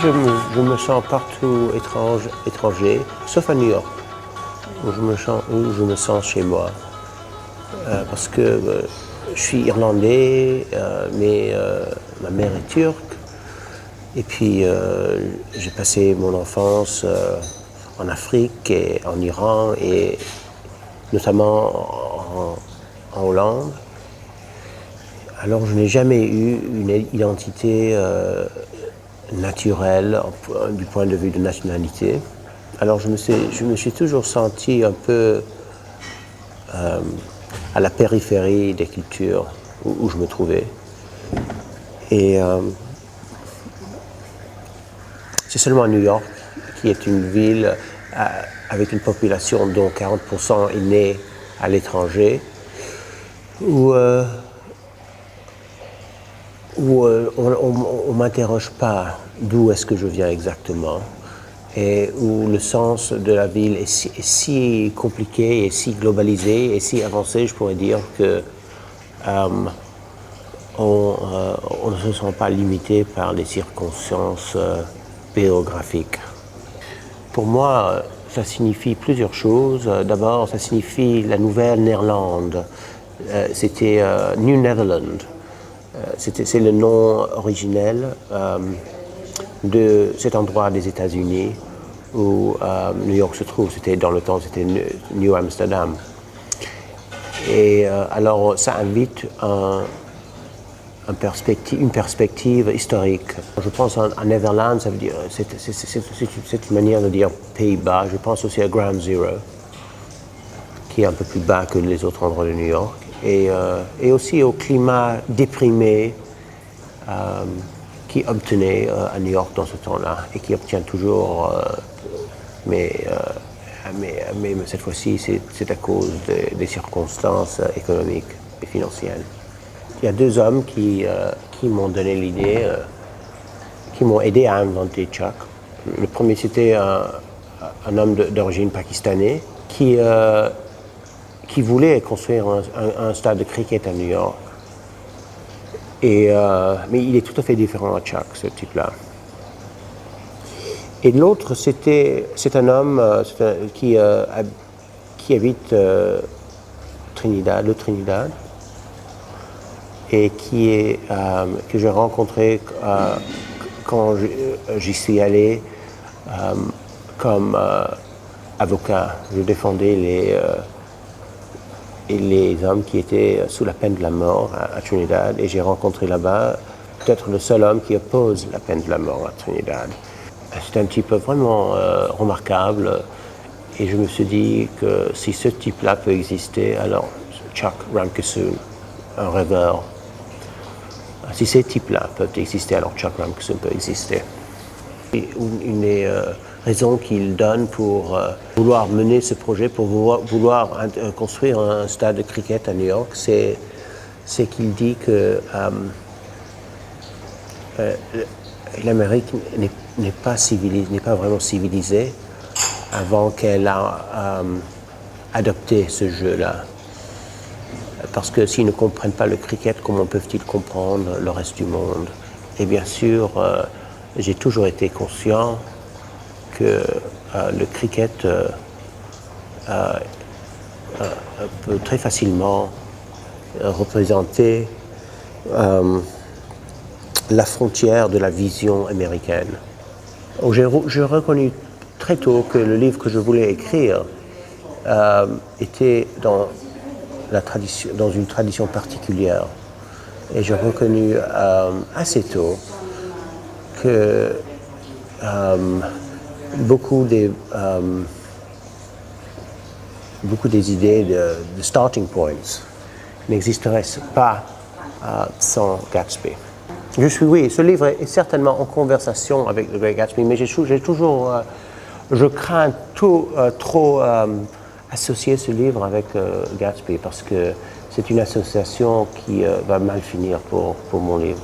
je me sens partout étranger, sauf à New York, où je me sens chez moi. Parce que je suis irlandais, mais ma mère est turque. Et puis j'ai passé mon enfance en Afrique et en Iran et notamment en Hollande. Alors je n'ai jamais eu une identité naturelle du point de vue de nationalité. Alors je me suis toujours senti un peu à la périphérie des cultures où je me trouvais. Et c'est seulement New York, qui est une ville avec une population dont 40% est née à l'étranger, où on ne m'interroge pas d'où est-ce que je viens exactement, et où le sens de la ville est si compliqué et si globalisé et si avancé, je pourrais dire, que on ne se sent pas limité par les circonstances géographiques. Pour moi, ça signifie plusieurs choses. D'abord, ça signifie la Nouvelle-Néerlande. C'était New Netherland. C'est le nom originel de cet endroit des États-Unis où New York se trouve. Dans le temps, c'était New Amsterdam. Et alors, ça invite une perspective historique. Je pense en Netherlands, ça veut dire, c'est une manière de dire Pays-Bas. Je pense aussi à Ground Zero, qui est un peu plus bas que les autres endroits de New York. Et aussi au climat déprimé qui obtenait à New York dans ce temps-là et qui obtient toujours, mais cette fois-ci c'est à cause des circonstances économiques et financières. Il y a deux hommes qui m'ont donné l'idée, qui m'ont aidé à inventer Chuck. Le premier c'était un homme d'origine pakistanaise qui voulait construire un stade de cricket à New York. Mais il est tout à fait différent à Chuck, ce type-là. Et l'autre, c'est un homme qui habite le Trinidad, et que j'ai rencontré quand j'y suis allé comme avocat. Je défendais les hommes qui étaient sous la peine de la mort à Trinidad, et j'ai rencontré là-bas peut-être le seul homme qui oppose la peine de la mort à Trinidad. C'est un type vraiment remarquable, et je me suis dit que si ce type-là peut exister, alors Chuck Ramkissoon, un rêveur, si ces types-là peuvent exister, alors Chuck Ramkissoon peut exister. Une des raisons qu'il donne pour vouloir mener ce projet, pour vouloir construire un stade de cricket à New York, c'est qu'il dit que l'Amérique n'est pas vraiment civilisée avant qu'elle a adopté ce jeu-là. Parce que s'ils ne comprennent pas le cricket, comment peuvent-ils comprendre le reste du monde? Et bien sûr, j'ai toujours été conscient que le cricket peut très facilement représenter la frontière de la vision américaine. J'ai reconnu très tôt que le livre que je voulais écrire était dans une tradition particulière. Et j'ai reconnu assez tôt que beaucoup des idées de starting points n'existeraient pas sans Gatsby. Oui, ce livre est certainement en conversation avec le Great Gatsby, mais je crains trop associer ce livre avec Gatsby, parce que c'est une association qui va mal finir pour mon livre.